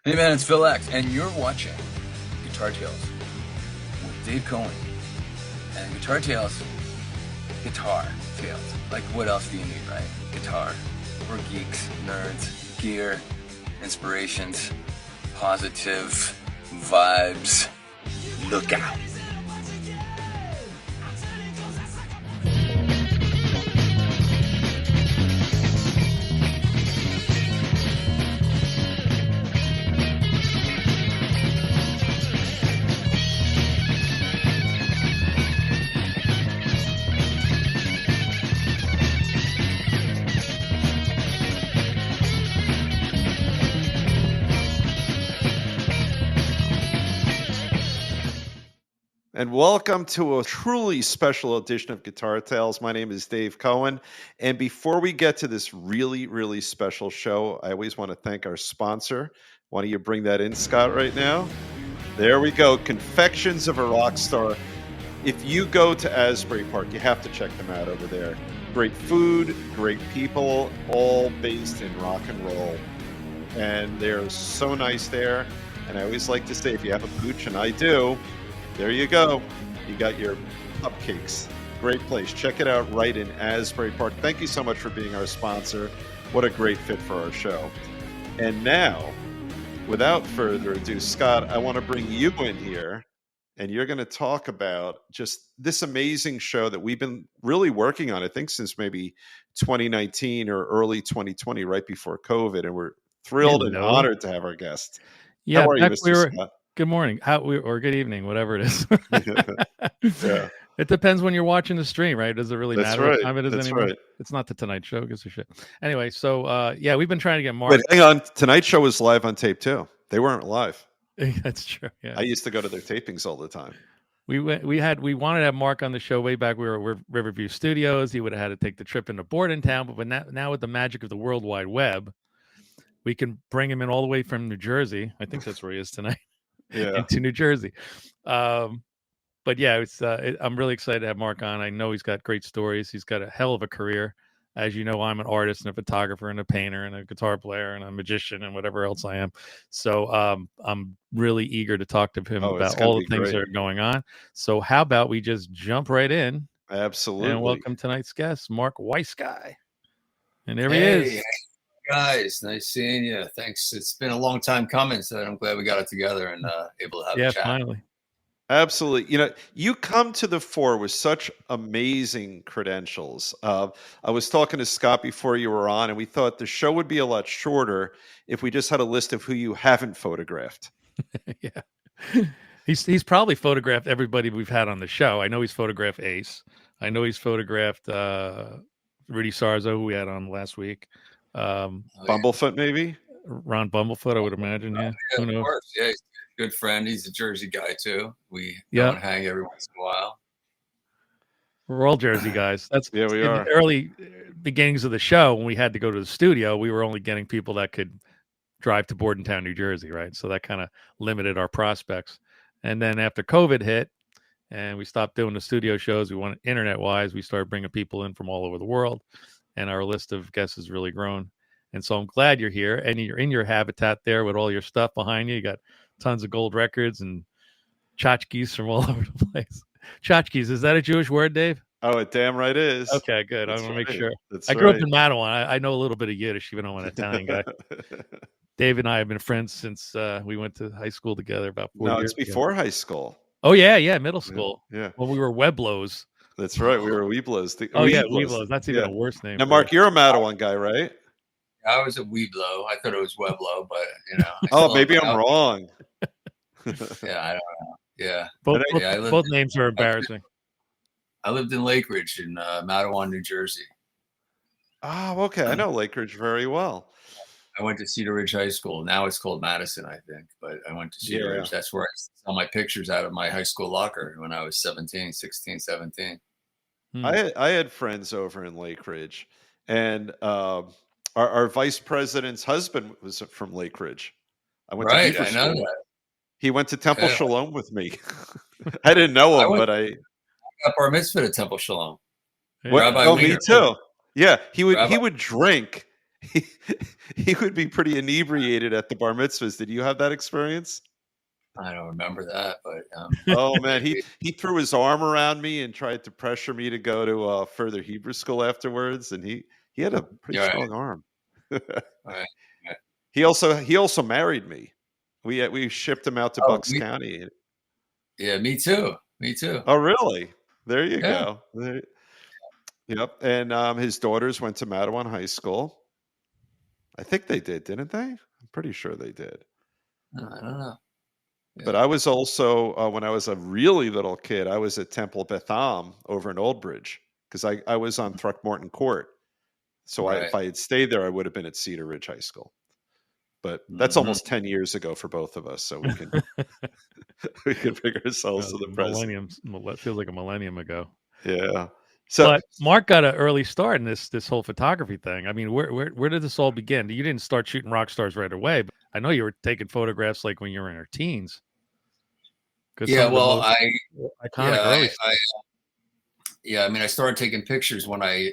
Hey man, it's Phil X, and you're watching Guitar Tales with Dave Cohen. And Guitar Tales, guitar tales. Like, what else do you need, right? Guitar. We're geeks, nerds, gear, inspirations, positive vibes. Look out. And welcome to a truly special edition of Guitar Tales. My name is Dave Cohen. And before we get to this really, really special show, I always want to thank our sponsor. Why don't you bring that in, Scott, right now? There we go. Confections of a Rock Star. If you go to Asbury Park, you have to check them out over there. Great food, great people, all based in rock and roll. And they're so nice there. And I always like to say, if you have a pooch, and I do, there you go. You got your cupcakes. Great place. Check it out right in Asbury Park. Thank you so much for being our sponsor. What a great fit for our show. And now, without further ado, Scott, I want to bring you in here, and you're going to talk about just this amazing show that we've been really working on, I think, since maybe 2019 or early 2020, right before COVID. And we're thrilled and honored to have our guest. Yeah, how are you, Mr. Scott? Good morning, or good evening, whatever it is. Yeah. It depends when you're watching the stream, right? Does it really That's matter right. what time it is That's anymore? right. It's not the Tonight Show, gives a shit. Anyway, so yeah, we've been trying to get Mark. Wait, hang on. Tonight's show was live on tape too. They weren't live. That's true. Yeah, I used to go to their tapings all the time. We wanted to have Mark on the show way back. We were at Riverview Studios. He would have had to take the trip into Bordentown, but now with the magic of the World Wide Web, we can bring him in all the way from New Jersey. I think that's where he is tonight. Yeah. Into New Jersey. But yeah, I'm really excited to have Mark on. I know he's got great stories. He's got a hell of a career. As you know, I'm an artist and a photographer and a painter and a guitar player and a magician and whatever else I am. So I'm really eager to talk to him about all the things that are going on. So how about we just jump right in? Absolutely. And welcome tonight's guest, Mark Weiss guy. And there he is. Guys, nice seeing you. Thanks. It's been a long time coming, so I'm glad we got it together and able to have a chat. Finally. Absolutely. You know, you come to the fore with such amazing credentials. I was talking to Scott before you were on, and we thought the show would be a lot shorter if we just had a list of who you haven't photographed. Yeah. He's probably photographed everybody we've had on the show. I know he's photographed Ace. I know he's photographed Rudy Sarzo, who we had on last week. Bumblefoot, maybe? Ron Bumblefoot, I would imagine. Yeah. Who knows? Of course. Yeah, he's a good friend. He's a Jersey guy too. We go and hang every once in a while. We're all Jersey guys. That's yeah, we are. In the early beginnings of the show, when we had to go to the studio, we were only getting people that could drive to Bordentown, New Jersey, right? So that kind of limited our prospects. And then after COVID hit and we stopped doing the studio shows, we went internet-wise, we started bringing people in from all over the world. And our list of guests has really grown. And so I'm glad you're here and you're in your habitat there with all your stuff behind you. You got tons of gold records and tchotchkes from all over the place. Tchotchkes, is that a Jewish word, Dave? Oh, it damn right is. Okay, good. I want to make sure. I grew up in Mattawan. I know a little bit of Yiddish, even though I'm an Italian guy. Dave and I have been friends since we went to high school together about 4 years ago. No, it's before high school. Oh, yeah, middle school. Yeah. When we were Weblos. That's right. We were Weeblos. Weeblos. That's even a worse name. Now, Mark, you're a Mattawan guy, right? I was a Weeblo. I thought it was Weblo, but you know. Maybe I'm wrong. Yeah, I don't know. Yeah. Both names are embarrassing. I lived in Lake Ridge in Mattawan, New Jersey. Oh, okay. I know Lake Ridge very well. I went to Cedar Ridge High School. Now it's called Madison, I think. But I went to Cedar Ridge. That's where I saw my pictures out of my high school locker when I was 16, 17. I had friends over in Lake Ridge. And our vice president's husband was from Lake Ridge. I went to Beaver School. I know that. He went to Temple Shalom with me. I didn't know him, but I got bar mitzvah at Temple Shalom. Me too. Yeah, he would drink. he, he would be pretty inebriated at the bar mitzvahs. Did you have that experience? I don't remember that, but Oh man, maybe. he threw his arm around me and tried to pressure me to go to further Hebrew school afterwards, and he had a pretty You're right. strong arm. Right. Right. He also married me. We shipped him out to Oh, Bucks County. yeah, me too. Me too. Oh really? There you Yeah. go. Yep. And his daughters went to Mattawan High School. I think they did, didn't they? I'm pretty sure they did. I don't know. But Yeah. I was also, when I was a really little kid, I was at Temple Beth Am over in Old Bridge because I was on Throckmorton Court. So Right. if I had stayed there, I would have been at Cedar Ridge High School. But that's Mhm. almost 10 years ago for both of us. So we can we can figure ourselves to the present. Feels like a millennium ago. Yeah. So But Mark got an early start in this whole photography thing. I mean, where did this all begin? You didn't start shooting rock stars right away, but I know you were taking photographs like when you were in your teens. Because Yeah. some of the Well, most iconic early stuff. I mean, I started taking pictures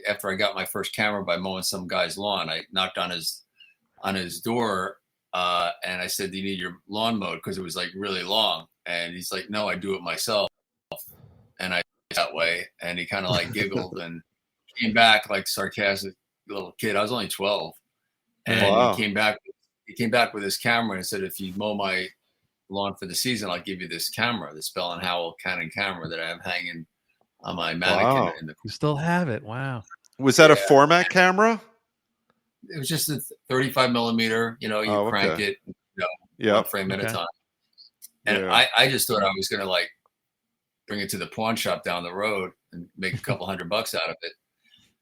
after I got my first camera by mowing some guy's lawn. I knocked on his door, and I said, "Do you need your lawn mowed?" Because it was like really long, and he's like, "No, I do it myself." And I that way, and he kind of like giggled and came back like sarcastic little kid. I was only 12, and wow. he came back. He came back with his camera and said, "If you mow my lawn for the season, I'll give you this camera, this Bell and Howell Canon camera that I have hanging on my mannequin Wow. in the." You still have it. Wow. Was that a Yeah. format camera? It was just a 35 millimeter. You Oh, crank okay. it, one Yep. frame at a Okay. time. And Yeah. I just thought I was gonna like bring it to the pawn shop down the road and make a couple $100 out of it.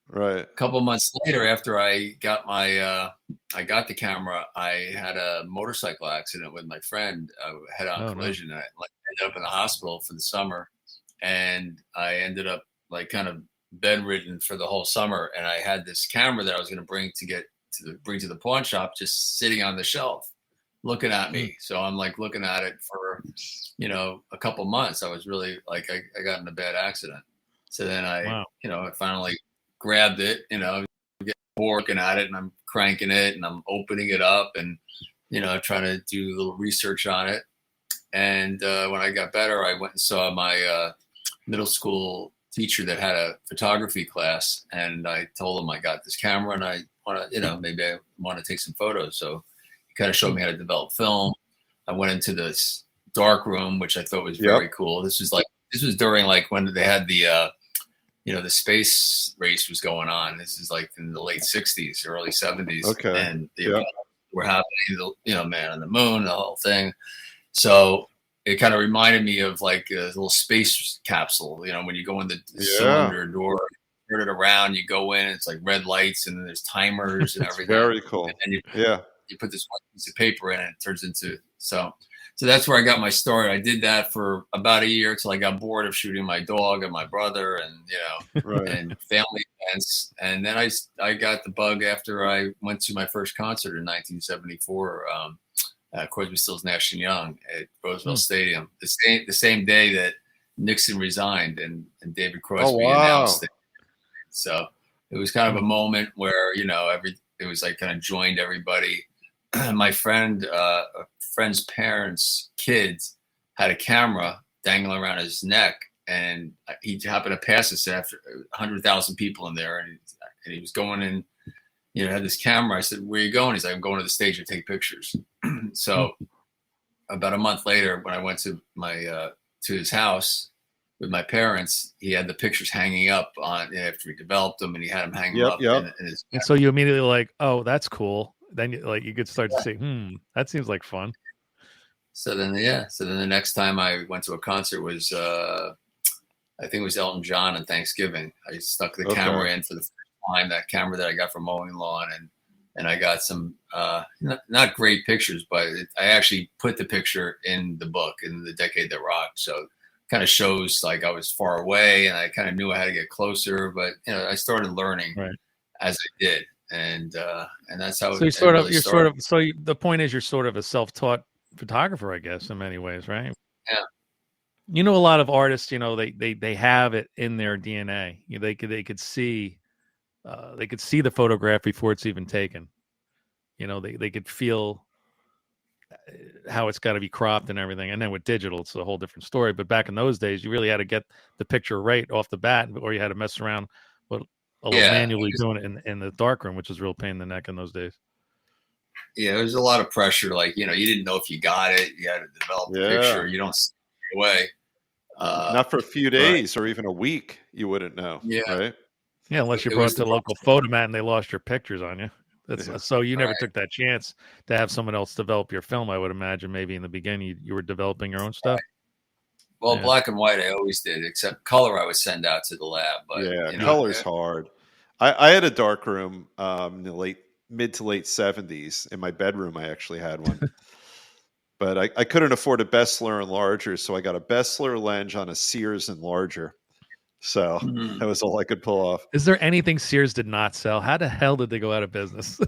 Right. A couple months later, after I got the camera, I had a motorcycle accident with my friend, head-on collision. I ended up in the hospital for the summer, and I ended up like kind of bedridden for the whole summer. And I had this camera that I was going to bring to the pawn shop, just sitting on the shelf, looking at me. So I'm like looking at it for, a couple months. I was really like, I got in a bad accident. So then I finally grabbed it, get working at it, and I'm cranking it and I'm opening it up and, trying to do a little research on it. And when I got better, I went and saw my middle school teacher that had a photography class, and I told him I got this camera and I want to, maybe I want to take some photos. So he kind of showed me how to develop film. I went into this dark room, which I thought was very cool. This was during like when they had the the space race was going on. This is like in the late 60s, early 70s. Okay. And were happening, man on the moon, the whole thing. So it kind of reminded me of like a little space capsule, when you go in the cylinder door, turn it around, you go in, it's like red lights and then there's timers and everything. Very cool. And then you put this one piece of paper in and it turns into, so that's where I got my start. I did that for about a year till I got bored of shooting my dog and my brother and, and family events. And then I got the bug after I went to my first concert in 1974, Crosby, Stills, Nash and Young at Roosevelt Stadium, the same day that Nixon resigned and David Crosby announced it. So it was kind of a moment where, it was like kind of joined everybody. My friend's parents' kids had a camera dangling around his neck, and he happened to pass us after 100,000 people in there, and he was going in, had this camera. I said, "Where are you going?" He's like, "I'm going to the stage to take pictures." So about a month later, when I went to to his house with my parents, he had the pictures hanging up on after he developed them, and he had them hanging up. In his and so you immediately like, oh, that's cool. Then you could start to say, that seems like fun. So then the next time I went to a concert was I think it was Elton John on Thanksgiving. I stuck the camera in for the first time, that camera that I got from mowing lawn, and I got some not great pictures, but I actually put the picture in the book, in The Decade That Rocked. So it kind of shows like I was far away and I kind of knew I had to get closer, but I started learning as I did. And that's how. So the point is, you're sort of a self-taught photographer, I guess, in many ways, right? Yeah. A lot of artists, they have it in their DNA. They could see the photograph before it's even taken. they could feel how it's got to be cropped and everything. And then with digital, it's a whole different story. But back in those days, you really had to get the picture right off the bat, or you had to mess around with manually doing it in the darkroom, which was a real pain in the neck in those days. Yeah, there's a lot of pressure. Like, you didn't know if you got it. You had to develop the picture. You don't see it away. Not for a few days or even a week, you wouldn't know. Yeah. Right. Yeah, unless you brought it to the local photomat and they lost your pictures on you. So you never took that chance to have someone else develop your film. I would imagine maybe in the beginning you were developing your own stuff. Right. Well, black and white I always did, except color I would send out to the lab. But color's hard. I had a dark room in the mid to late 70s. In my bedroom, I actually had one. But I couldn't afford a Bessler enlarger, so I got a Bessler lens on a Sears enlarger. So that was all I could pull off. Is there anything Sears did not sell? How the hell did they go out of business?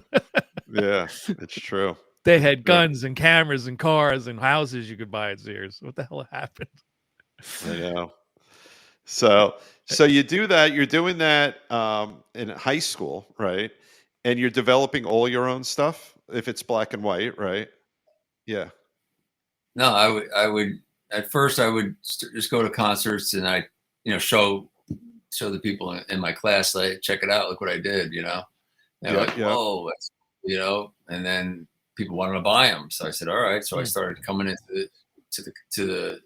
Yeah, it's true. They had guns and cameras and cars and houses you could buy at Sears. What the hell happened? I know. So you do that. You're doing that in high school, right? And you're developing all your own stuff if it's black and white, right? Yeah. No, I would at first I would just go to concerts and I show the people in my class, like, check it out, look what I did, whoa, that's, and then people wanted to buy them, so I said, all right. So I started coming into the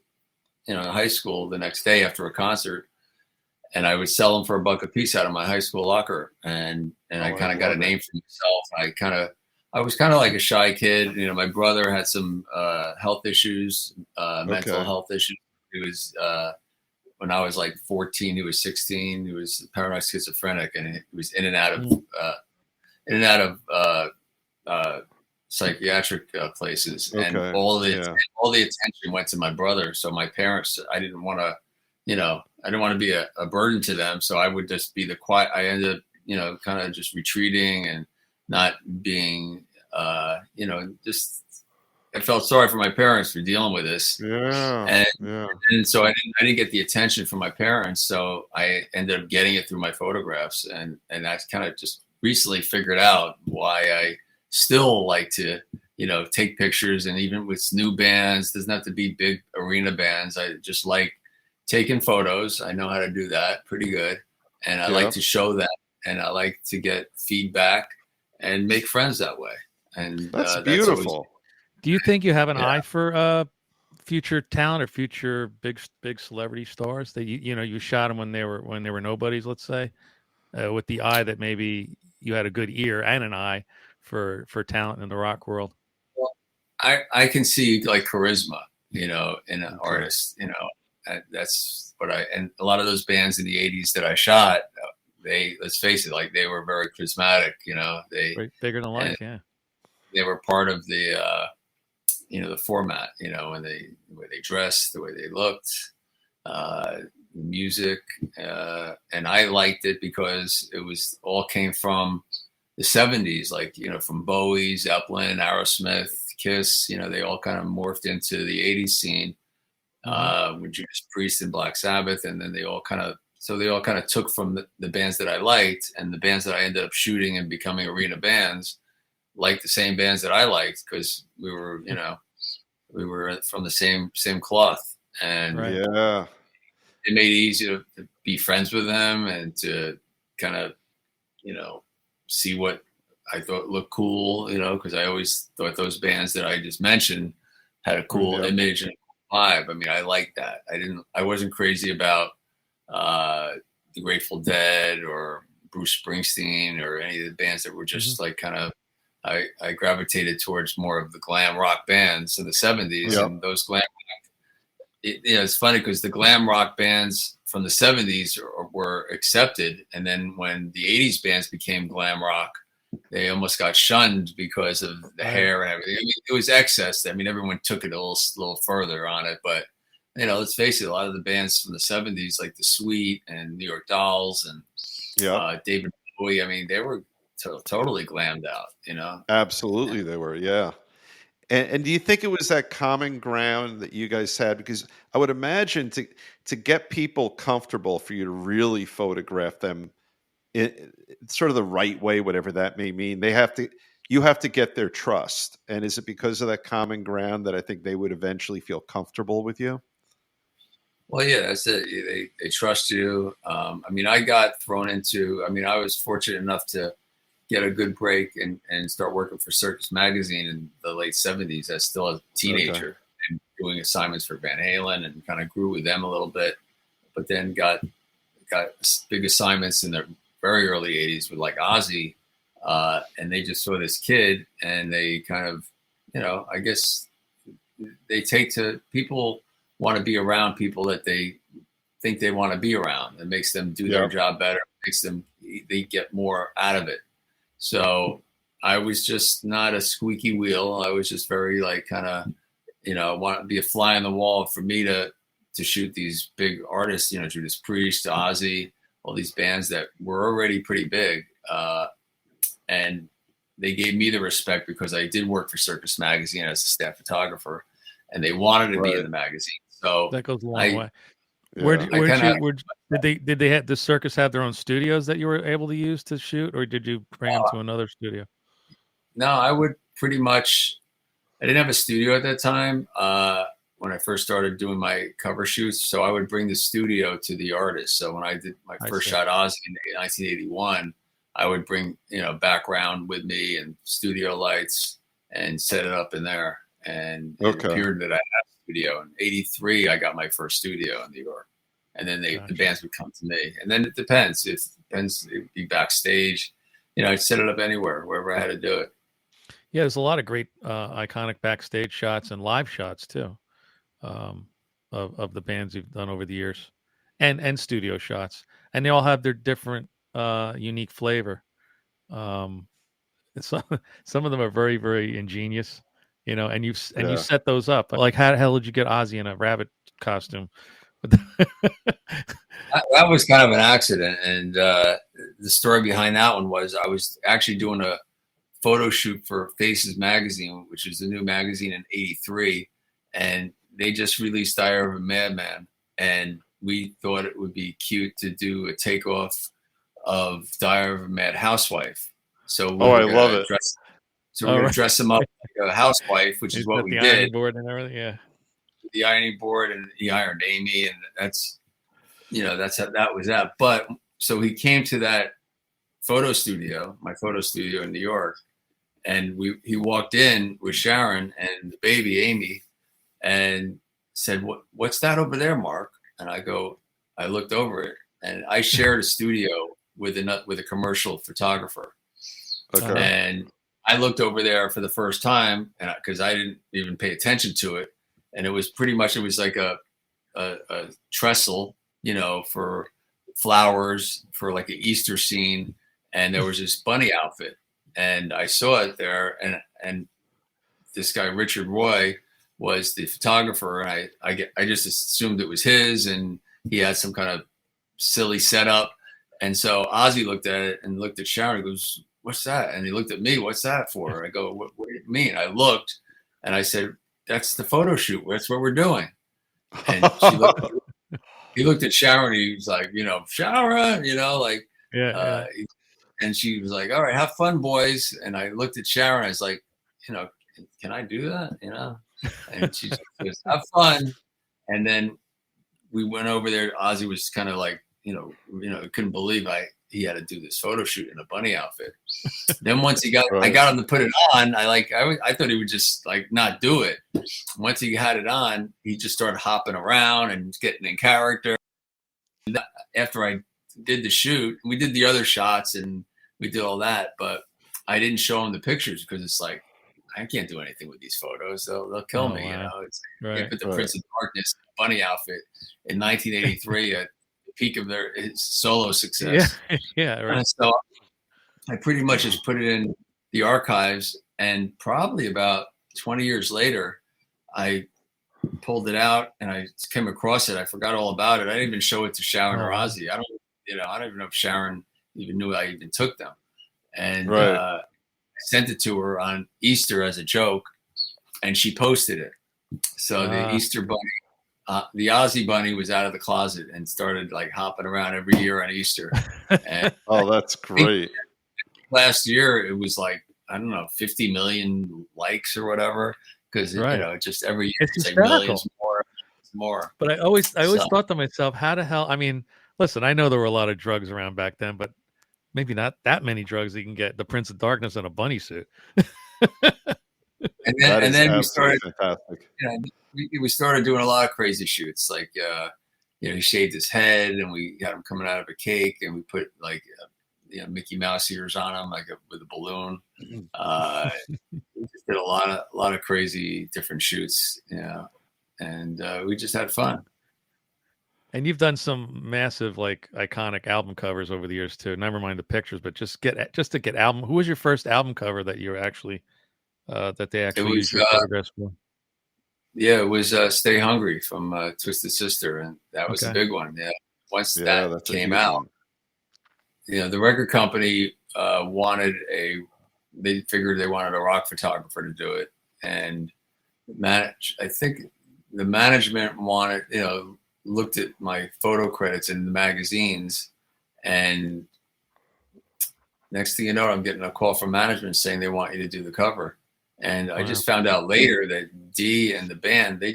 high school the next day after a concert, and I would sell them for $1 a piece out of my high school locker, and I kind of got a name for myself. I was kind of like a shy kid. My brother had some health issues, mental health issues. He was when I was like 14, he was 16. He was paranoid schizophrenic, and he was in and out of psychiatric places. And all the attention went to my brother. So my parents, I didn't want to be a burden to them. So I would just be the quiet. I ended up, kind of just retreating and not being, just. I felt sorry for my parents for dealing with this. And so I didn't get the attention from my parents. So I ended up getting it through my photographs. And I kind of just recently figured out why I still like to, take pictures. And even with new bands, doesn't have to be big arena bands. I just like taking photos. I know how to do that pretty good. And I like to show that. And I like to get feedback and make friends that way. And that's beautiful. Do you think you have an eye for future talent or future big celebrity stars that you shot them when they were nobodies, let's say, with the eye that maybe you had a good ear and an eye for talent in the rock world? Well, I can see like charisma, in an artist, that's what and a lot of those bands in the 80s that I shot, let's face it, like they were very charismatic, they bigger than life. Yeah. They were part of the, the format, when the way they dressed, the way they looked, music. And I liked it because it was all came from the 70s, like, from Bowie, Zeppelin, Aerosmith, Kiss, they all kind of morphed into the 80s scene, with Judas Priest and Black Sabbath. And then they all kind of took from the bands that I liked, and the bands that I ended up shooting and becoming arena bands, like the same bands that I liked, because we were from the same cloth, and it made it easy to be friends with them and to kind of, see what I thought looked cool, because I always thought those bands that I just mentioned had a cool image and vibe. I mean, I liked that. I wasn't crazy about the Grateful Dead or Bruce Springsteen or any of the bands that were just like kind of, I gravitated towards more of the glam rock bands in the 70s, and those glam rock, it's funny because the glam rock bands from the 70s were accepted, and then when the 80s bands became glam rock, they almost got shunned because of the hair and everything. I mean, it was excess. I mean, everyone took it a little further on it, but let's face it, a lot of the bands from the 70s, like the Sweet and New York Dolls and David Bowie, I mean, they were totally glammed out, Absolutely, they were, yeah. And do you think it was that common ground that you guys had? Because I would imagine to get people comfortable for you to really photograph them in sort of the right way, whatever that may mean, they have to you have to get their trust. And is it because of that common ground that I think they would eventually feel comfortable with you? Well, yeah, that's it. They trust you. I mean, I got thrown into, I mean, I was fortunate enough to get a good break and start working for Circus Magazine in the late 70s as still a teenager, and doing assignments for Van Halen, and kind of grew with them a little bit, but then got big assignments in the very early 80s with like Ozzy, and they just saw this kid, and they kind of, you know, I guess they take to people want to be around people that they think they want to be around. It makes them do their job better. It makes them, they get more out of it. So I was just not a squeaky wheel. I was just very like kind of, you know, want to be a fly on the wall for me to shoot these big artists, you know, Judas Priest, Ozzy, all these bands that were already pretty big. And they gave me the respect because I did work for Circus Magazine as a staff photographer, and they wanted to be in the magazine. So that goes a long way. Yeah. Did they have the Circus have their own studios that you were able to use to shoot, or did you bring them to another studio? No, I would pretty much. I didn't have a studio at that time when I first started doing my cover shoots, so I would bring the studio to the artist. So when I did my first shot Ozzy in 1981, I would bring, you know, background with me and studio lights and set it up in there. And it appeared that I had a studio. In 83, I got my first studio in New York. And then the bands would come to me. And then it depends. It would be backstage. You know, I'd set it up anywhere, wherever I had to do it. Yeah, there's a lot of great iconic backstage shots and live shots too, of the bands you've done over the years, and studio shots. And they all have their different unique flavor. Some of them are very, very ingenious. You know, and you set those up. Like, how the hell did you get Ozzy in a rabbit costume? That was kind of an accident. And the story behind that one was I was actually doing a photo shoot for Faces Magazine, which is the new magazine in 83. And they just released Diary of a Madman. And we thought it would be cute to do a takeoff of Diary of a Mad Housewife. So I love it. So we're going to dress him up like a housewife, which is what we did. The ironing board and everything, yeah. The ironing board, and he ironed Amy, and that's, you know, that's how that was that. But so he came to that photo studio, my photo studio in New York, and he walked in with Sharon and the baby Amy, and said, "What's that over there, Mark?" And I looked over it, and I shared a studio with a commercial photographer, and I looked over there for the first time, and because I didn't even pay attention to it, and it was like a trestle, you know, for flowers for like an Easter scene, and there was this bunny outfit, and I saw it there, and this guy Richard Roy was the photographer, and I just assumed it was his, and he had some kind of silly setup, and so Ozzy looked at it and looked at Sharon and goes, "What's that?" And he looked at me, "What's that for?" I go, what do you mean? I looked, and I said, "That's the photo shoot. That's what we're doing." And he looked at Sharon. He was like, you know, Sharon, you know, like, and she was like, "All right, have fun, boys." And I looked at Sharon. I was like, you know, can I do that? You know? And she goes, "Have fun." And then we went over there. Ozzy was kind of like, you know, couldn't believe he had to do this photo shoot in a bunny outfit. Then once I got him to put it on. I thought he would just like not do it. Once he had it on, he just started hopping around and getting in character. And after I did the shoot, we did the other shots and we did all that, but I didn't show him the pictures because it's like, I can't do anything with these photos. They'll kill me. Wow. You know, it's like, I put the Prince of Darkness bunny outfit in 1983 at the peak of his solo success. Yeah, right. And so I pretty much just put it in the archives, and probably about 20 years later, I pulled it out and I came across it. I forgot all about it. I didn't even show it to Sharon or Ozzy. I don't even know if Sharon even knew I even took them. And I sent it to her on Easter as a joke, and she posted it. So the Easter bunny, the Ozzy bunny, was out of the closet and started like hopping around every year on Easter. And that's great. Last year it was like I don't know, 50 million likes or whatever. Because you Right. know, just every year It's it's like hysterical. millions more. But I always So, thought to myself, how the hell? I mean, listen, I know there were a lot of drugs around back then, but maybe not that many drugs that you can get the Prince of Darkness in a bunny suit. That and is then we absolutely started, fantastic. you know, we started doing a lot of crazy shoots. Like, you know, he shaved his head, and we got him coming out of a cake, and we put like, you know, Mickey Mouse ears on him, like with a balloon. We just did a lot of crazy different shoots, you know, and we just had fun. And you've done some massive, like, iconic album covers over the years too. Never mind the pictures, but just to get album. Who was your first album cover that you were actually that they It actually was, used your photographs for? yeah, it was "Stay Hungry" from Twisted Sister, and that was the Okay. big one. Yeah, once Yeah, that that's a came huge out, one. you know, the record company wanted they figured they wanted a rock photographer to do it, and I think the management wanted, you know, looked at my photo credits in the magazines, and next thing you know, I'm getting a call from management saying they want you to do the cover. And I Wow. just found out later that Dee and the band, they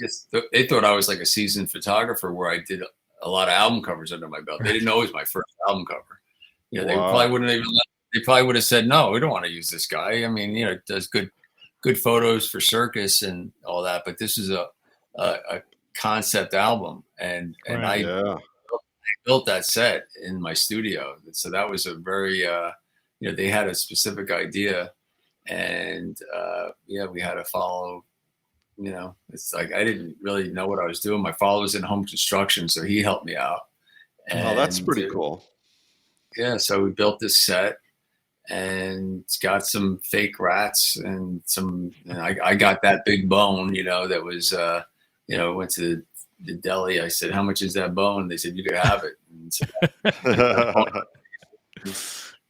thought I was like a seasoned photographer where I did a lot of album covers under my belt. They didn't know it was my first album cover. You know, they Wow. probably wouldn't even they probably would have said, no, we don't want to use this guy. I mean, you know, does good photos for circus and all that, but this is a concept album, and Right. I Yeah. built that set in my studio. So that was a very you know, they had a specific idea, and yeah, we had to follow. You know, it's like I didn't really know what I was doing. My father was in home construction, so he helped me out. Oh, that's And pretty cool. yeah, so we built this set and got some fake rats and some. And I got that big bone, you know, that was you know, went to the deli. I said, "How much is that bone?" They said, "You could have it." And so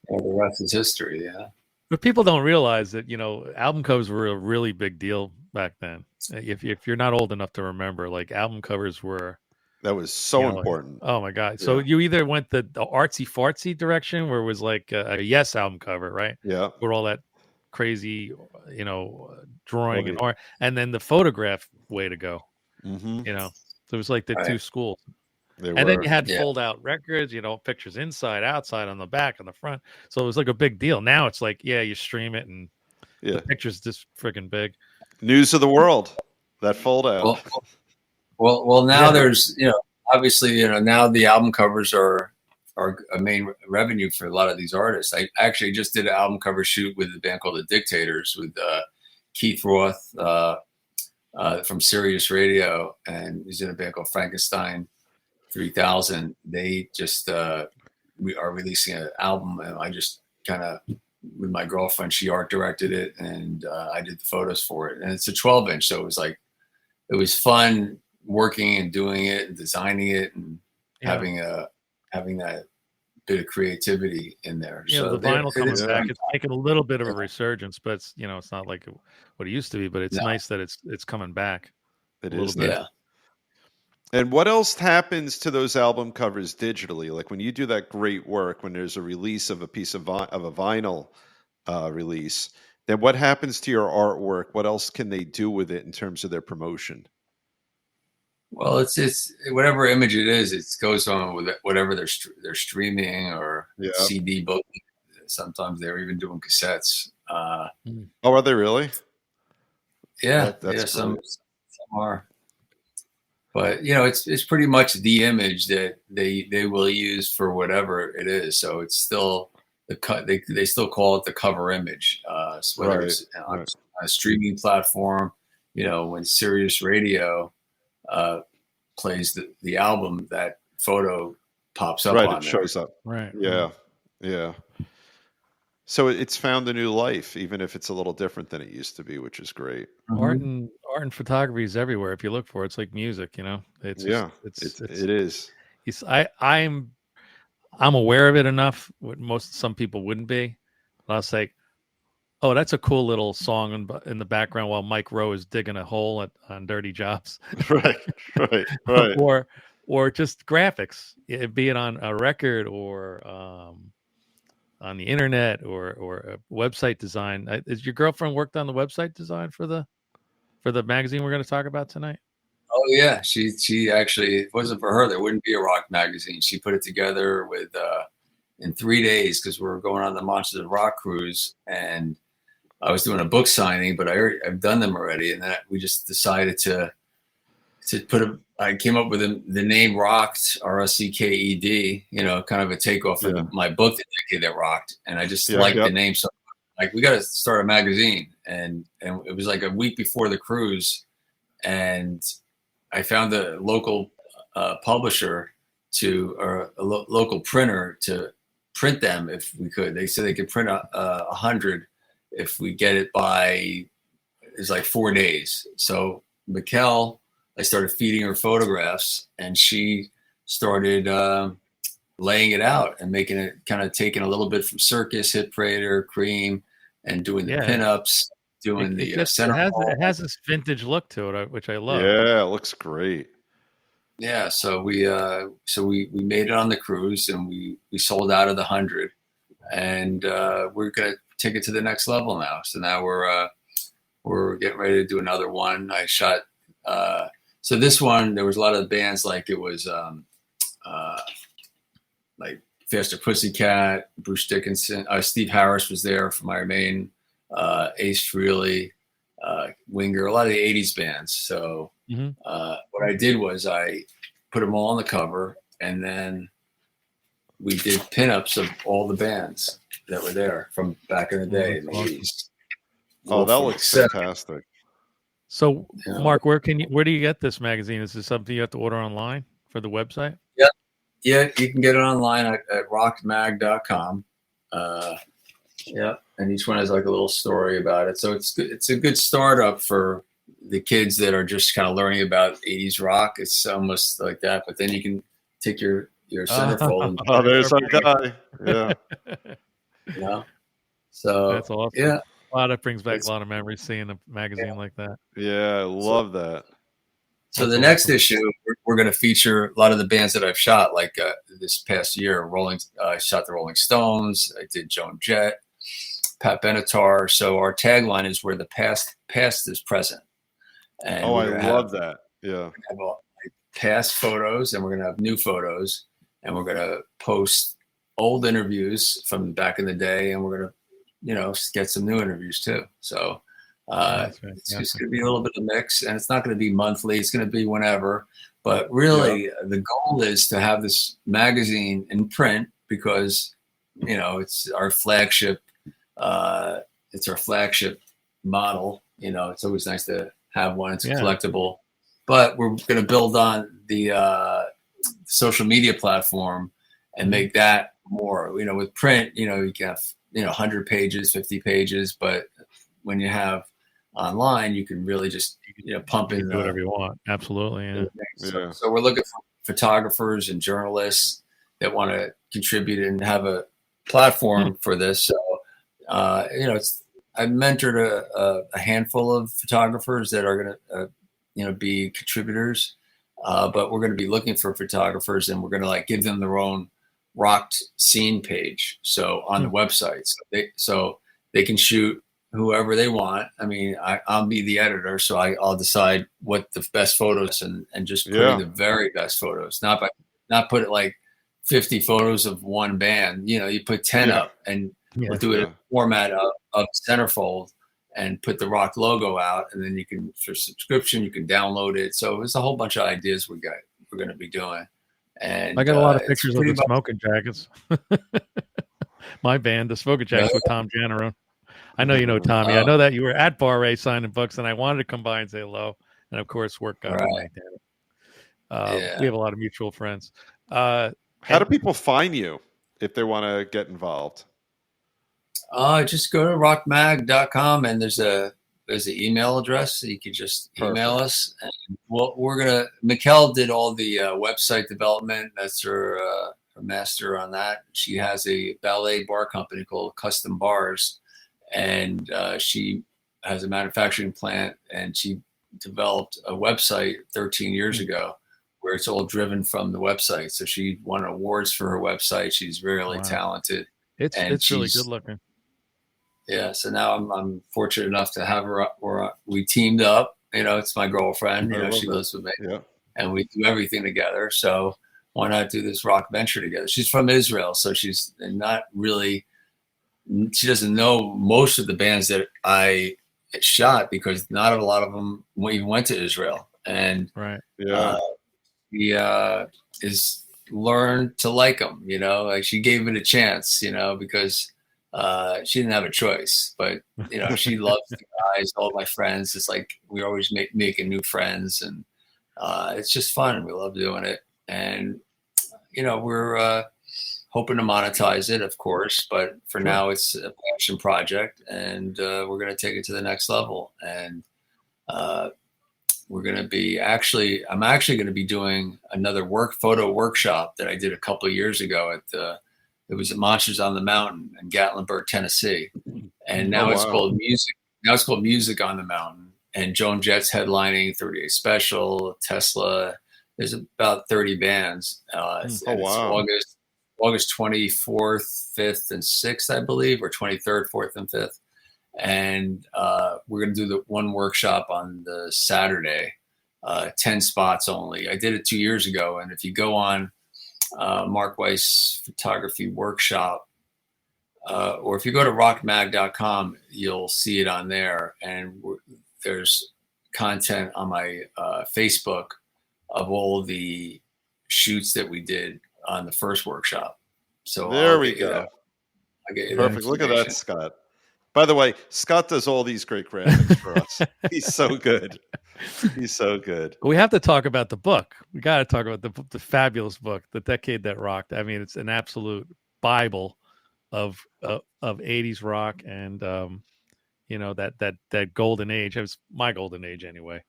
the rest is history. Yeah. But people don't realize that, you know, album covers were a really big deal back then. If you're not old enough to remember, like, album covers were, That was you so know, important. oh my God. So Yeah. you either went the artsy fartsy direction where it was like a Yes album cover, right? Yeah. Where all that crazy, you know, drawing and Well, art, and then the photograph way to go, Mm-hmm. you know. So it was like the Right. two schools. They And then were. you had Yeah. fold out records, you know, pictures inside, outside, on the back, on the front. So it was like a big deal. Now it's like, yeah, you stream it and Yeah. the picture's just freaking big. News of the world. That fold out. Well, now Yeah. there's, you know, obviously, you know, now the album covers are a main revenue for a lot of these artists. I actually just did an album cover shoot with a band called The Dictators with Keith Roth from Sirius Radio, and he's in a band called Frankenstein 3000. They just we are releasing an album, and I just kind of, with my girlfriend, she art directed it, and I did the photos for it. And it's a 12-inch, so it was fun working and doing it and designing it and Yeah. having that bit of creativity in there. Yeah, So the vinyl coming is. back, it's making a little bit of a resurgence, but it's, you know, it's not like what it used to be, but it's No. nice that it's coming back It a little is. bit. Yeah. And what else happens to those album covers digitally? Like when you do that great work, when there's a release of a piece of a vinyl release, then what happens to your artwork? What else can they do with it in terms of their promotion? Well, it's whatever image it is, it goes on with whatever they're streaming or Yeah. CD book. Sometimes they're even doing cassettes. Oh, are they really? Yeah, That's yeah, some great. are. But you know, it's pretty much the image that they will use for whatever it is. So it's still the cut. They still call it the cover image. So whether it's on a streaming platform, you know, when Sirius Radio plays the album, that photo pops up Right, on it there. shows up. Right. Yeah, yeah. So it's found a new life, even if it's a little different than it used to be, which is great. Art and photography is everywhere. If you look for it, it's like music, you know. It's just, Yeah, it is. I'm aware of it enough. What some people wouldn't be. But I'll say, oh, that's a cool little song in the background while Mike Rowe is digging a hole on Dirty Jobs. Right. or just graphics, be it on a record or on the internet or website design. Is your girlfriend worked on the website design for the magazine we're going to talk about tonight? Oh yeah, she actually, if it wasn't for her, there wouldn't be a rock magazine. She put it together with in 3 days because we were going on the Monsters of Rock cruise, and I was doing a book signing, but I've done them already, and then we just decided to I came up with the name Rocked, RSCKED, kind of a takeoff of my book, The Decade That Rocked, and I just liked the name. So like, we got to start a magazine, and it was like a week before the cruise, and I found a local publisher or a local printer to print them if we could. They said they could print 100 if we get it by, it's like 4 days. So Mikkel, I started feeding her photographs, and she started laying it out and making it, kind of taking a little bit from Circus, Hit Parader, Cream, and doing the pinups, doing the center. It has this vintage look to it, which I love. Yeah, it looks great. Yeah, so we made it on the cruise, and we sold out of the 100, and we're gonna take it to the next level now. So now we're getting ready to do another one. I shot. So this one, there was a lot of bands, like it was like Faster Pussycat, Bruce Dickinson, Steve Harris was there from Iron Maiden, Ace Frehley, Winger, a lot of the 80s bands. So what I did was I put them all on the cover, and then we did pinups of all the bands that were there from back in the day. In the 80s. Oh, that looks fantastic. So, Mark, where do you get this magazine? Is this something you have to order online for the website? Yeah, you can get it online at rockmag.com. And each one has like a little story about it. So it's a good startup for the kids that are just kind of learning about 80s rock. It's almost like that, but then you can take your centerfold. Oh, there's our guy. Yeah. So that's awesome. Yeah. Wow, that brings back a lot of memories seeing a magazine like that. Yeah, I love that. So the next issue, we're going to feature a lot of the bands that I've shot. Like this past year, I shot the Rolling Stones. I did Joan Jett, Pat Benatar. So our tagline is where the past is present. And I love that. Yeah. Have past photos, and we're going to have new photos, and we're going to post old interviews from back in the day, and we're going to, get some new interviews too. So it's just going to be a little bit of a mix, and it's not going to be monthly. It's going to be whenever. But really, the goal is to have this magazine in print because, it's our flagship. It's our flagship model. It's always nice to have one. It's collectible. But we're going to build on the social media platform and make that more. With print, you can have 100 pages, 50 pages, but when you have online, you can really just pump in whatever you want. Absolutely. Yeah. So we're looking for photographers and journalists that want to contribute and have a platform for this. So I've mentored a handful of photographers that are going to be contributors, but we're going to be looking for photographers, and we're going to give them their own rocked scene page. So on the website, so they can shoot whoever they want. I mean, I'll be the editor, so I'll decide what the best photos and just put in the very best photos. Not put it like 50 photos of one band. You put 10 up, and we'll do it in format of centerfold and put the rock logo out, and then you can, for subscription, you can download it. So there's a whole bunch of ideas we're going to be doing. And I got a lot of pictures of the Smoking Jackets. My band, the Smoking Jackets, with Tom Janarone. I know you know Tommy. I know that you were at Bar A signing books, and I wanted to come by and say hello. And of course, work got right. We have a lot of mutual friends. How do people find you if they want to get involved? Just go to rockmag.com, and there's an email address, so you can just email us. And Mikkel did all the website development. That's her master on that. She has a ballet bar company called Custom Bars, and she has a manufacturing plant, and she developed a website 13 years ago where it's all driven from the website. So she won awards for her website. She's really talented. It's really good looking. Yeah, so now I'm fortunate enough to have her. We teamed up. It's my girlfriend. She lives with me, and we do everything together. So why not do this rock venture together? She's from Israel, so she's not really. She doesn't know most of the bands that I shot because not a lot of them even went to Israel, and right, he is learned to like them. Like she gave it a chance. Because. She didn't have a choice, but she loves the guys, all my friends. It's like we're always making new friends, and it's just fun. We love doing it, and we're hoping to monetize it, of course. But for now, it's a passion project, and we're going to take it to the next level. And we're going to be I'm actually going to be doing another photo workshop that I did a couple of years ago it was at Monsters on the Mountain in Gatlinburg, Tennessee. And now it's called Music. Now it's called Music on the Mountain. And Joan Jett's headlining, 30 Day Special, Tesla. There's about 30 bands. It's August 24th, 5th, and 6th, I believe, or 23rd, 4th, and 5th. And we're going to do the one workshop on the Saturday, 10 spots only. I did it 2 years ago. And if you go on Mark Weiss Photography Workshop, or if you go to rockmag.com, you'll see it on there. And there's content on my Facebook of all the shoots that we did on the first workshop. So there we go. Perfect. Look at that, Scott. By the way, Scott does all these great graphics for us. He's so good. He's so good. We have to talk about the book. We got to talk about the fabulous book, The Decade That Rocked. I mean, it's an absolute Bible of 80s rock, and that golden age. It was my golden age anyway,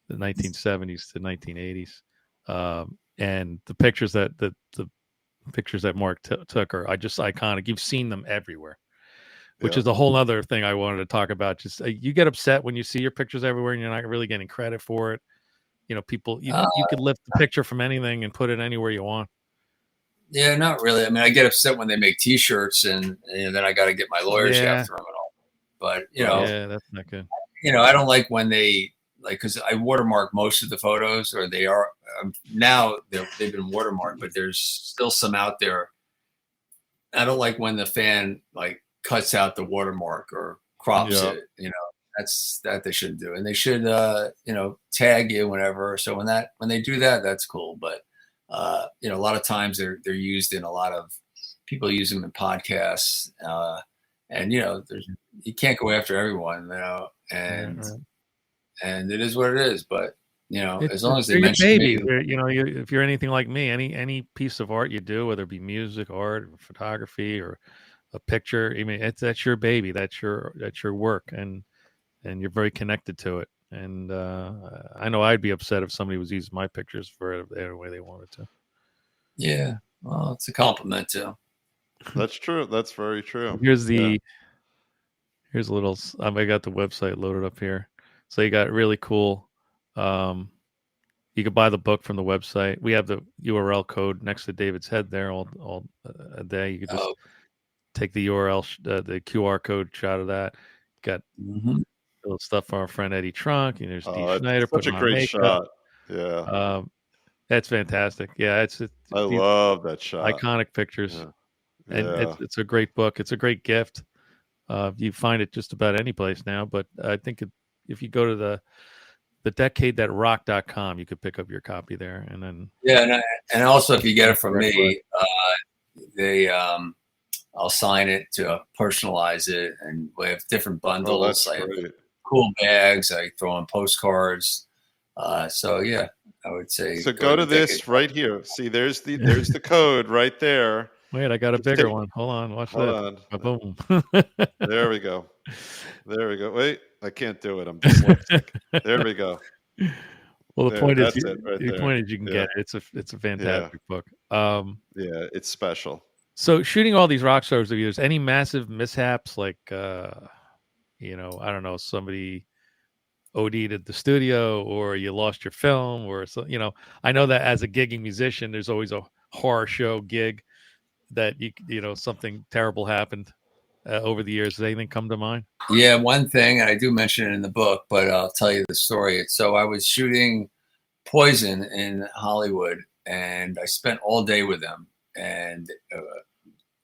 the 1970s to 1980s. And the pictures that the pictures that Mark took are just iconic. You've seen them everywhere. Which is a whole other thing I wanted to talk about. Just you get upset when you see your pictures everywhere and you're not really getting credit for it. People, you could lift the picture from anything and put it anywhere you want. Yeah, not really. I mean, I get upset when they make T-shirts and then I got to get my lawyers after them and all. But yeah, that's not good. I don't like when they because I watermark most of the photos, or they are now they've been watermarked, but there's still some out there. I don't like when the fan cuts out the watermark or crops it. That's that they shouldn't do, and they should tag you whenever. So when they do that, that's cool. But a lot of times they're used in a lot of people use them in podcasts, and you can't go after everyone, and it is what it is. But as long as they mention baby, if you're anything like me, any piece of art you do, whether it be music, art, or photography, or a picture, I mean, that's your baby, that's your work, and you're very connected to it. And I know I'd be upset if somebody was using my pictures for any way they wanted to. Yeah, well, it's a compliment too. That's true. That's very true. Here's a little. I got the website loaded up here, so you got really cool. You could buy the book from the website. We have the URL code next to David's head there all day. You could just take the URL, the QR code shot of that. Got little stuff from our friend Eddie Trunk. And there's Dee Schneider putting on makeup. Shot. Yeah. That's fantastic. Yeah, I love that shot. Iconic pictures. Yeah. And it's a great book. It's a great gift. You find it just about any place now, but I think if you go to the decadethatrocked.com, you could pick up your copy there. And then and also if you get it from me, I'll sign it to personalize it, and we have different bundles. I have cool bags. I throw in postcards. So yeah, I would say. So go to this right here. See, there's the code right there. Wait, I got a bigger one. Hold on, watch that. Boom. There we go. Wait, I can't do it. I'm dyslexic. There we go. Well, the point is, you can get it. It's a fantastic book. Yeah, it's special. So shooting all these rock stars of yours, any massive mishaps like, I don't know, somebody OD'd at the studio, or you lost your film, or so, I know that as a gigging musician, there's always a horror show gig. that you know something terrible happened over the years? Does anything come to mind? Yeah, one thing, and I do mention it in the book, but I'll tell you the story. So I was shooting Poison in Hollywood, and I spent all day with them, and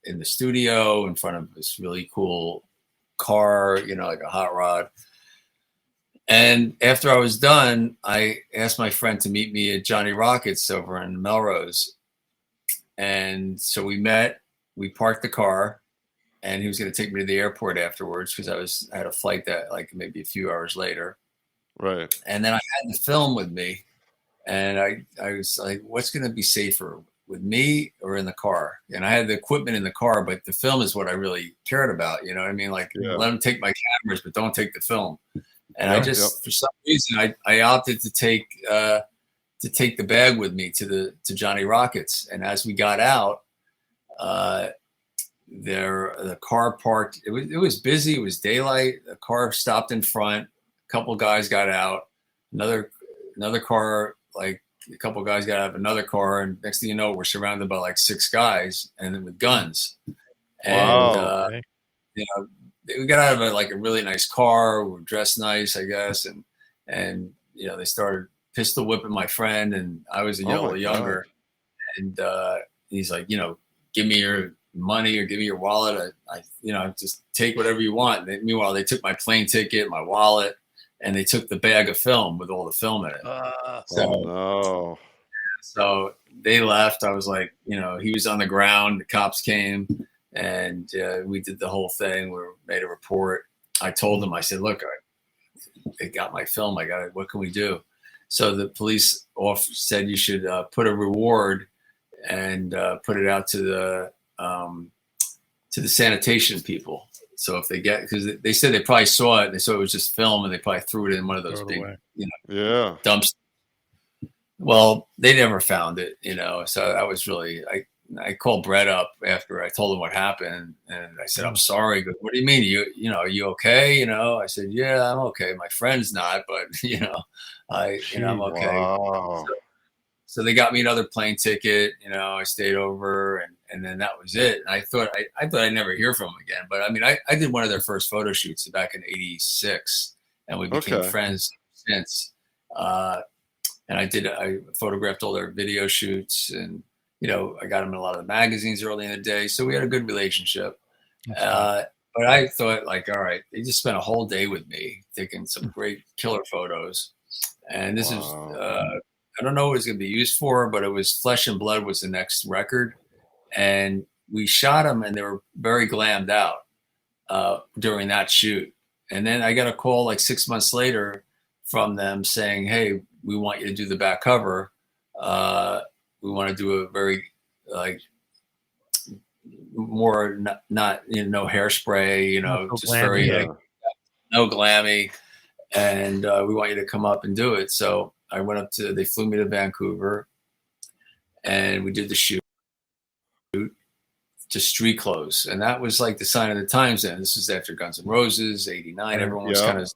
in the studio in front of this really cool car, you know, like a hot rod. And after I was done, I asked my friend to meet me at Johnny Rockets over in Melrose. And so we met, we parked the car, and he was going to take me to the airport afterwards because I had a flight that like maybe a few hours later. Right. And then I had the film with me, and I was like, what's going to be safer, with me or in the car? And I had the equipment in the car, but the film is what I really cared about. You know what I mean? Like, let them take my cameras, but don't take the film. And I just, for some reason, I opted to take the bag with me to Johnny Rockets. And as we got out, the car parked. It was busy. It was daylight. The car stopped in front. A couple guys got out. Another car, like a couple guys got out of another car, and next thing you know, we're surrounded by like 6 guys and with guns. Wow. And you know, we got out of a really nice car. We were dressed nice, I guess, and you know, they started pistol whipping my friend, and I was a little younger, and he's like, you know, give me your money or give me your wallet. I you know, just take whatever you want. Meanwhile, they took my plane ticket, my wallet, and they took the bag of film with all the film in it. So they left. I was like, you know, he was on the ground. The cops came, and we did the whole thing. We made a report. I told them, I said, look, they got my film. What can we do? So the police said you should put a reward and put it out to the sanitation people. So if they get, because they said they probably saw it, they saw it was just film, and they probably threw it in one of those big, you know, dumpsters. Well, they never found it, you know. So that was really, I called Brett up after I told him what happened, and I said, I'm sorry. He goes, what do you mean? You know, are you okay? You know, I said, yeah, I'm okay. My friend's not, but you know, I'm okay. Wow. So they got me another plane ticket. You know, I stayed over, and then that was it. And I thought I'd never hear from them again. But I mean, I did one of their first photo shoots back in '86, and we became friends since. And I photographed all their video shoots, and you know, I got them in a lot of the magazines early in the day. So we had a good relationship. But I thought, like, all right, they just spent a whole day with me taking some great killer photos. And this is, I don't know what it's going to be used for, but it was Flesh and Blood was the next record. And we shot them, and they were very glammed out during that shoot. And then I got a call like 6 months later from them saying, hey, we want you to do the back cover. We want to do a very like more not you know, no hairspray, you know, just glammy, very like, no glammy, and we want you to come up and do it. So I went up they flew me to Vancouver, and we did the shoot, just street clothes, and that was like the sign of the times. Then this was after Guns N' Roses, '89. Everyone was kind of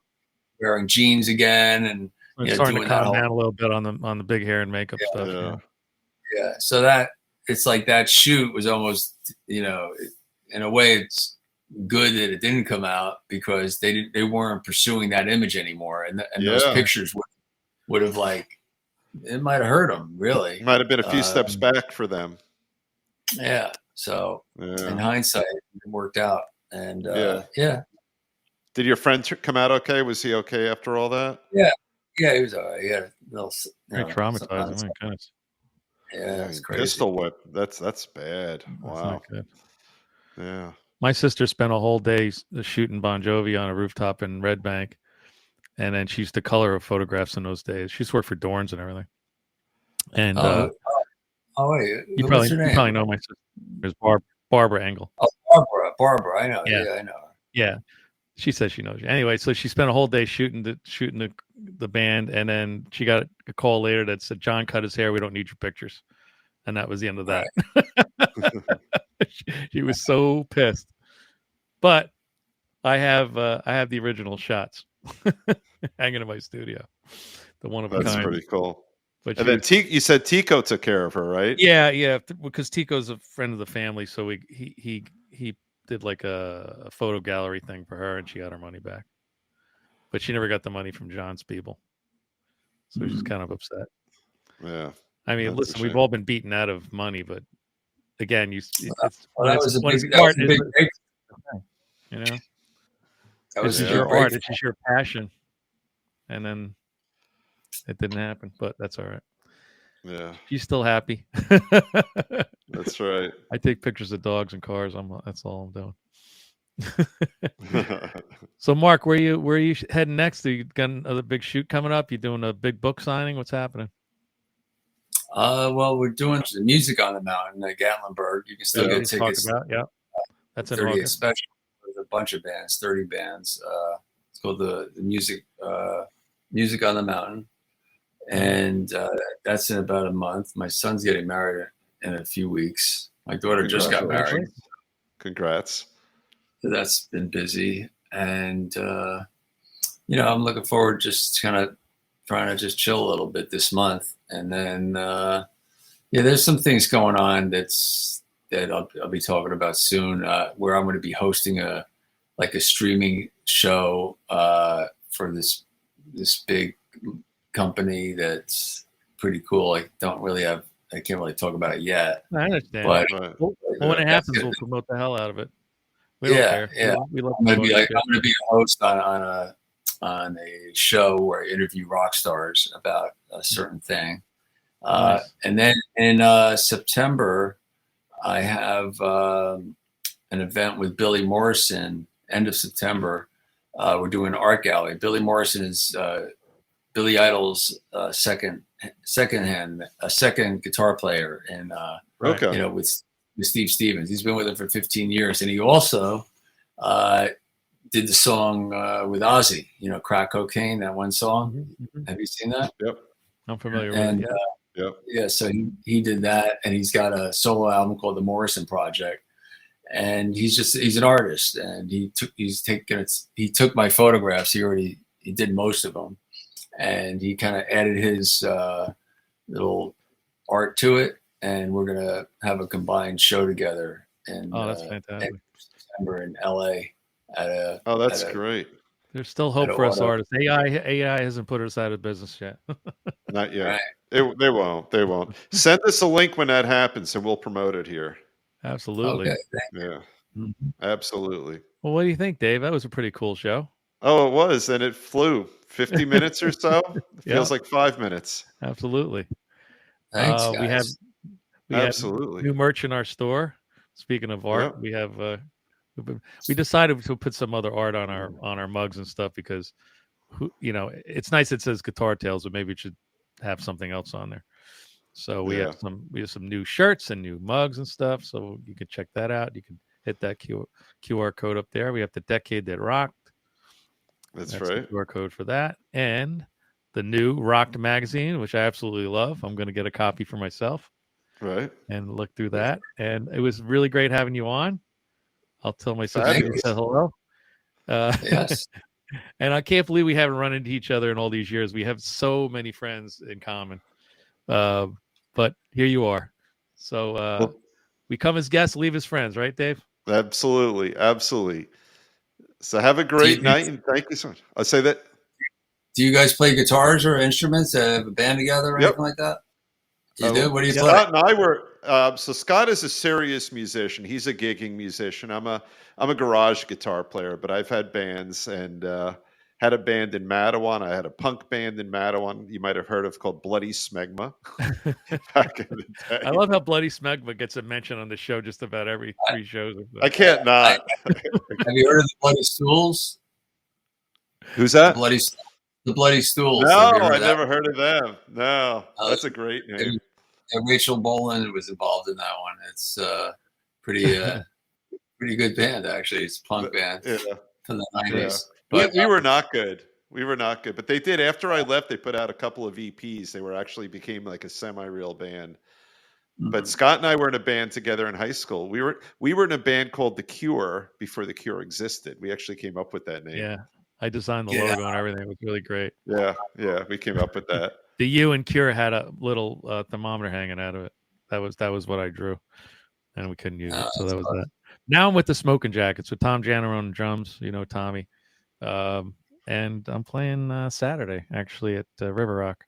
wearing jeans again, and starting to calm down a little bit on the big hair and makeup stuff. Yeah. So that it's like that shoot was almost, you know, in a way it's good that it didn't come out because they weren't pursuing that image anymore, and those pictures would have like it might have hurt them really. It might have been a few steps back for them. Yeah. So in hindsight, it worked out, and Did your friend come out okay? Was he okay after all that? Yeah, he was all right. Yeah, very traumatizing. My goodness. Yeah, it's crazy. Pistol whip. That's bad. Wow. Yeah. My sister spent a whole day shooting Bon Jovi on a rooftop in Red Bank, and then she used to color her photographs in those days. She used to work for Dorns and everything. And wait, you probably know my sister. There's Barbara Engel. Oh, Barbara, I know. Yeah, I know her. Yeah. She says she knows you. Anyway, so she spent a whole day shooting the band, and then she got a call later that said, John cut his hair. We don't need your pictures. And that was the end of that. She was so pissed. But I have the original shots hanging in my studio. The one of a kind. That's pretty cool. But And then you said Tico took care of her, right? yeah, because Tico's a friend of the family, so he did like a photo gallery thing for her, and she got her money back. But she never got the money from John Spiegel, so she's kind of upset. Yeah. I mean, That's a listen, we've shame. all been beaten out of money, but again, it's That when was a it's big art, break. you know, That was this a is big your break. art, this is your passion, and then it didn't happen, but that's all right. Yeah. She's still happy. That's right. I take pictures of dogs and cars. That's all I'm doing. So, Mark, where you heading next? Are you got another big shoot coming up? You doing a big book signing? What's happening? Well, we're doing the Music on the Mountain at Gatlinburg. You can still Yeah, get we talk tickets. about that's in 30th August. special with a bunch of bands, 30 bands. It's called the Music on the Mountain, and that's in about a month. My son's getting married in a few weeks. My daughter just got married. Congrats. So that's been busy, and I'm looking forward just kind of trying to just chill a little bit this month, and then there's some things going on that I'll be talking about soon, where I'm going to be hosting a streaming show for this big company that's pretty cool. I can't really talk about it yet. I understand. But well, when it happens, we'll promote the hell out of it. We don't care. Yeah. We love I'm going to be a host on a show where I interview rock stars about a certain thing. Nice. And then in September, I have an event with Billy Morrison. End of September, we're doing an art gallery. Billy Morrison is Billy Idol's second guitar player, and with Steve Stevens. He's been with him for 15 years, and he also did the song with Ozzy. Crack Cocaine, that one song. Mm-hmm. Have you seen that? Yep, I'm familiar with it. Yep. Yeah, so he did that, and he's got a solo album called The Morrison Project, and he's an artist, and he took my photographs. He did most of them, and he kind of added his little art to it, and we're gonna have a combined show together. And that's fantastic. September in LA that's great. There's still hope for us artists. AI hasn't put us out of business yet. Not yet. Right. They won't. Send us a link when that happens, and we'll promote it here. Absolutely. Okay. Yeah. Mm-hmm. Absolutely. Well, what do you think, Dave? That was a pretty cool show. Oh, it was, and it flew 50 minutes or so. It feels like 5 minutes. Absolutely. Thanks, guys. We absolutely have new merch in our store. Speaking of art, we have we decided to put some other art on our mugs and stuff because it's nice it says Guitar Tales, but maybe it should have something else on there. So we have some new shirts and new mugs and stuff. So you can check that out. You can hit that QR code up there. We have the Decade That Rocked. That's The right. QR code for that, and the new Rocked magazine, which I absolutely love. I'm going to get a copy for myself. Right. And look through that. And it was really great having you on. I'll tell my sister you said hello. Yes. And I can't believe we haven't run into each other in all these years. We have so many friends in common. But here you are. So we come as guests, leave as friends, right, Dave? Absolutely. So have a great night, and thank you so much. I'll say that. Do you guys play guitars or instruments? Have a band together or anything like that? You do? What do you play? Scott and I were. So Scott is a serious musician. He's a gigging musician. I'm a garage guitar player, but I've had bands and had a band in Mattawan. I had a punk band in Mattawan. You might have heard of called Bloody Smegma. Back in the day. I love how Bloody Smegma gets a mention on the show just about every 3 shows. I can't not. Have you heard of the Bloody Stools? Who's that? The Bloody Stools. No, I never heard of them. No, that's a great name. Rachel Boland was involved in that one. It's pretty good band, actually. It's a punk band from the 90s. Yeah. But we were not good. But they did. After I left, they put out a couple of EPs. They became like a semi-real band. Mm-hmm. But Scott and I were in a band together in high school. We were in a band called The Cure before The Cure existed. We actually came up with that name. Yeah. I designed the logo and everything. It was really great. Yeah, we came up with that. The U and Cure had a little thermometer hanging out of it. That was what I drew, and we couldn't use it, so that was that. Now I'm with the Smoking Jackets with Tom Janner on drums. You know Tommy, and I'm playing Saturday actually at River Rock,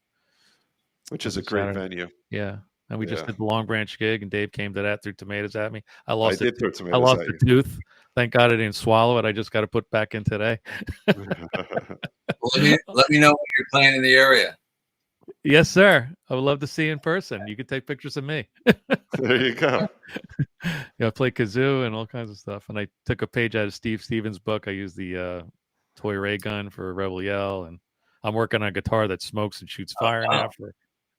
which is a great Saturday. venue. Yeah. And we just did the Long Branch gig, and Dave came to that, threw tomatoes at me. I I lost did throw tomatoes I lost at the you. tooth. Thank God I didn't swallow it. I just got to put back in today. Well, let me know when you're playing in the area. Yes, sir. I would love to see you in person. You could take pictures of me. There you go. I play kazoo and all kinds of stuff. And I took a page out of Steve Stevens' book. I used the toy ray gun for Rebel Yell, and I'm working on a guitar that smokes and shoots fire now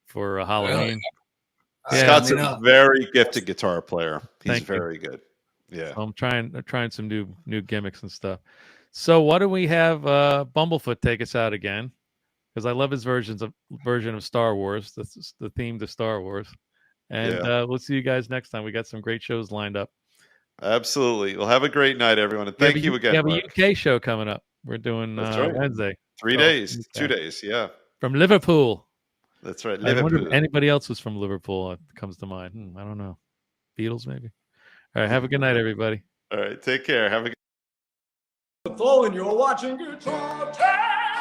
for Halloween. Really? Scott's a very gifted guitar player. He's Thank you. very good. Yeah. So I'm trying some new gimmicks and stuff. So why don't we have Bumblefoot take us out again? Because I love his version of Star Wars. That's the theme to Star Wars. And we'll see you guys next time. We got some great shows lined up. Absolutely. Well, have a great night, everyone. And thank you again. We have a UK show coming up. We're doing Wednesday. 3 days. 2 days. Yeah. From Liverpool. That's right. I wonder if anybody else was from Liverpool comes to mind. I don't know. Beatles, maybe. All right. Have a good night, everybody. All right. Take care. Have a good and you're watching Guitar Tales.